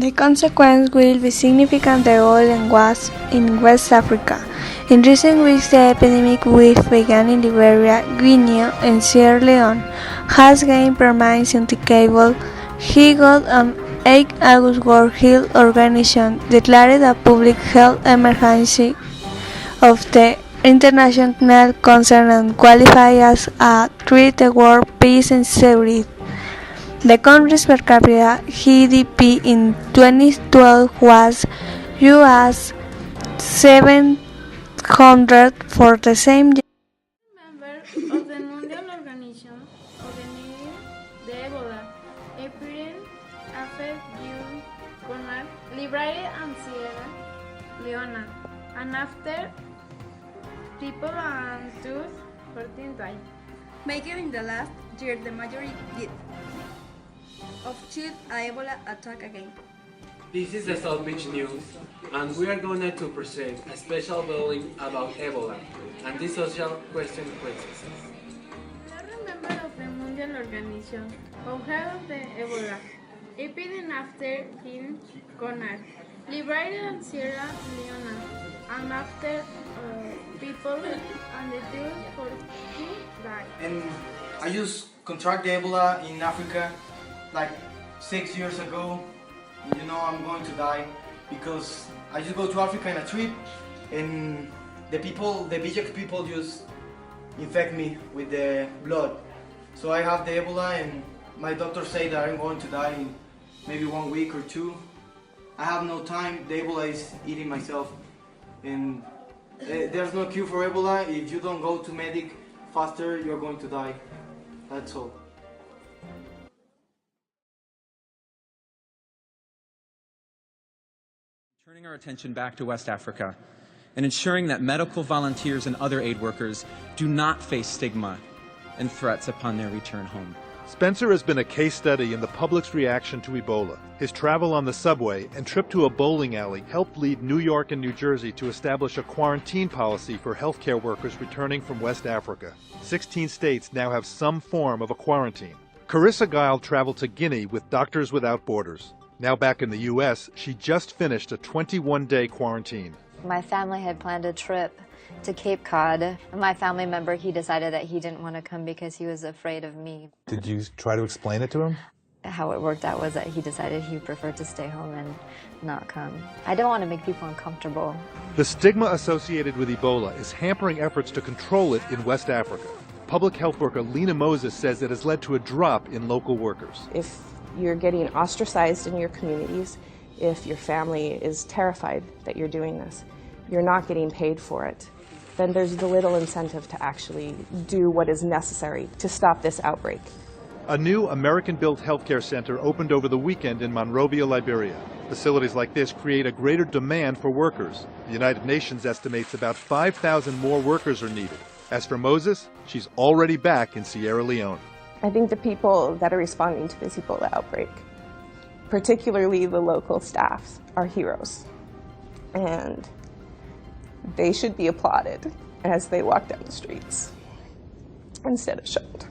The consequence will be significant the oil and gas in West Africa. In recent weeks, the epidemic which began in Liberia, Guinea, and Sierra Leone has gained permanent scientific. He got an 8 August World Health Organization declared a public health emergency of the international concern and qualified as a threat to world peace and security. The country's per capita GDP in 2012 was US $700 for the same year. Member of the Mondial Organization organized the EBOLA epidemic affected Liberia and Sierra Leone, and after people and 214 died. Making in the last year the majority of child Ebola attack again. This is the South Beach News, and we are going to present a special building about Ebola and the social consequences. Another member of the Mondial Organization who head of the Ebola epidemic after him Conard, Liberia and Sierra Leone, and after people and the 214 died. And I just contracted Ebola in Africa like 6 years ago. You know I'm going to die because I just go to Africa in a trip and the Bijak people just infect me with the blood. So I have the Ebola and my doctor say that I'm going to die in maybe 1 week or 2. I have no time, the Ebola is eating myself. And there's no cure for Ebola. If you don't go to medic faster, you're going to die. That's all. Turning our attention back to West Africa and ensuring that medical volunteers and other aid workers do not face stigma and threats upon their return home. Spencer has been a case study in the public's reaction to Ebola. His travel on the subway and trip to a bowling alley helped lead New York and New Jersey to establish a quarantine policy for healthcare workers returning from West Africa. 16 states now have some form of a quarantine. Carissa Guile traveled to Guinea with Doctors Without Borders. Now back in the U.S., she just finished a 21-day quarantine. My family had planned a trip to Cape Cod. My family member, he decided that he didn't want to come because he was afraid of me. Did you try to explain it to him? How it worked out was that he decided he preferred to stay home and not come. I don't want to make people uncomfortable. The stigma associated with Ebola is hampering efforts to control it in West Africa. Public health worker Lena Moses says it has led to a drop in local workers. If you're getting ostracized in your communities, if your family is terrified that you're doing this, you're not getting paid for it, then there's little incentive to actually do what is necessary to stop this outbreak. A new American-built healthcare center opened over the weekend in Monrovia, Liberia. Facilities like this create a greater demand for workers. The United Nations estimates about 5,000 more workers are needed. As for Moses, she's already back in Sierra Leone. I think the people that are responding to this Ebola outbreak, particularly the local staffs, are heroes. And they should be applauded as they walk down the streets instead of shunned.